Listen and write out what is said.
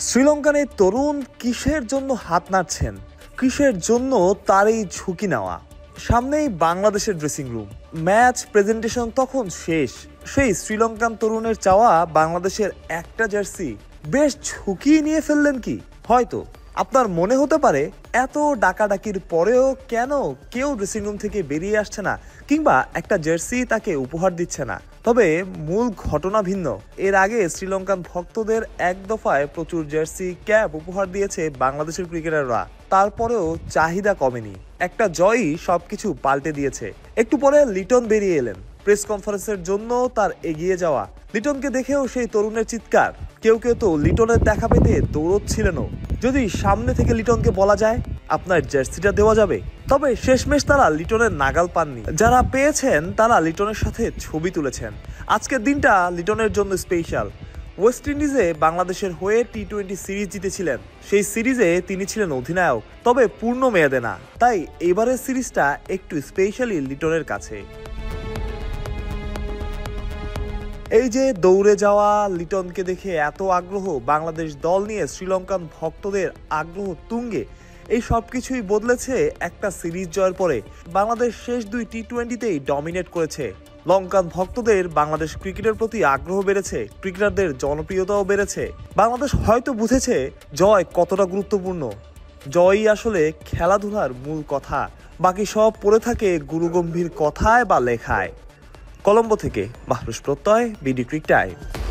শ্রীলঙ্কার এই তরুণ কিসের জন্য হাত নাড়ছেন, কিসের জন্য তার এই ঝুঁকি নেওয়া? সামনেই বাংলাদেশের ড্রেসিং রুম, ম্যাচ প্রেজেন্টেশন তখন শেষ। সেই শ্রীলঙ্কান তরুণের চাওয়া বাংলাদেশের একটা জার্সি, বেশ ঝুঁকি নিয়ে ফেললেন কি? হয়তো আপনার মনে হতে পারে এত ডাকাডাকির পরেও কেন কেউ ড্রেসিং রুম থেকে বেরিয়ে আসছে না কিংবা একটা জার্সি তাকে উপহার দিচ্ছে না। তবে মূল ঘটনা ভিন্ন। এর আগে শ্রীলঙ্কান ভক্তদের এক দফায় প্রচুর জার্সি, ক্যাপ উপহার দিয়েছে বাংলাদেশের ক্রিকেটাররা। তারপরেও চাহিদা কমেনি। একটা জয়ই সবকিছু পাল্টে দিয়েছে। একটু পরে লিটন বেরিয়ে এলেন প্রেস কনফারেন্সের জন্য। তার এগিয়ে যাওয়া, লিটনকে দেখেও সেই তরুণের চিৎকার। কেউ কেউ তো লিটনের দেখা পেতে দৌড়চ্ছিলেনও। যদি সামনে থেকে লিটনকে বলা যায় আপনার জার্সিটা দেওয়া যাবে, তবে শেষমেশ তারা লিটনের নাগাল পাননি। যারা পেয়েছেন তারা লিটনের সাথে ছবি তুলেছেন। আজকের দিনটা লিটনের জন্য স্পেশাল। ওয়েস্ট ইন্ডিজে বাংলাদেশের হয়ে টি-20 সিরিজ জিতেছিলেন। সেই সিরিজে তিনি ছিলেন অধিনায়ক, তবে পূর্ণ মেয়াদে না। তাই এবারের সিরিজটা একটু স্পেশালি লিটনের কাছে। এই যে দৌড়ে যাওয়া, লিটনকে দেখে এত আগ্রহ, বাংলাদেশ দল নিয়ে শ্রীলঙ্কান ভক্তদের আগ্রহ তুঙ্গে, এই সব কিছুই বদলেছে একটা সিরিজ জয়ের পরে। বাংলাদেশ শেষ দুই টি-20তেই ডমিনেট করেছে। লঙ্কান ভক্তদের বাংলাদেশ ক্রিকেটের প্রতি আগ্রহ বেড়েছে, ক্রিকেটারদের জনপ্রিয়তাও বেড়েছে। বাংলাদেশ হয়তো বুঝেছে জয় কতটা গুরুত্বপূর্ণ। জয়ই আসলে খেলাধুলার মূল কথা, বাকি সব পড়ে থাকে গুরুগম্ভীর কথায় বা লেখায়। কলম্বো থেকে মাহরুষ প্রত্যয়, বিডি ক্রিক টাইম।